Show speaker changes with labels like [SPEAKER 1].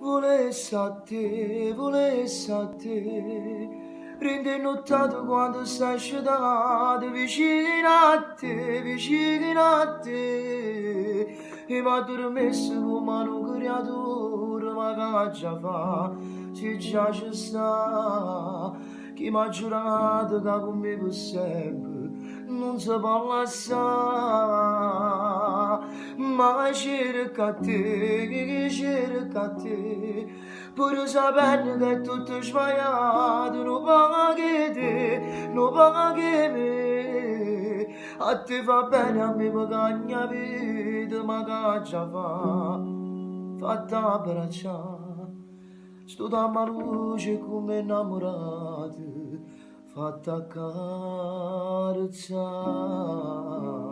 [SPEAKER 1] volessi a te, rende notato quando stai scedato vicino a te, e mi ha dormesso come un creatore, ma che già fa, se già ci sta, chi mi ha giurato che con me per sempre, non si può lasciare, ma cerca te, pure sapendo che è tutto sbagliato, non paghi te, non paghi me, a te fa bene, a me pagagna vita, ma che già fa, fatta abbracciare, sto da luce come innamorato, fatta accarezzare.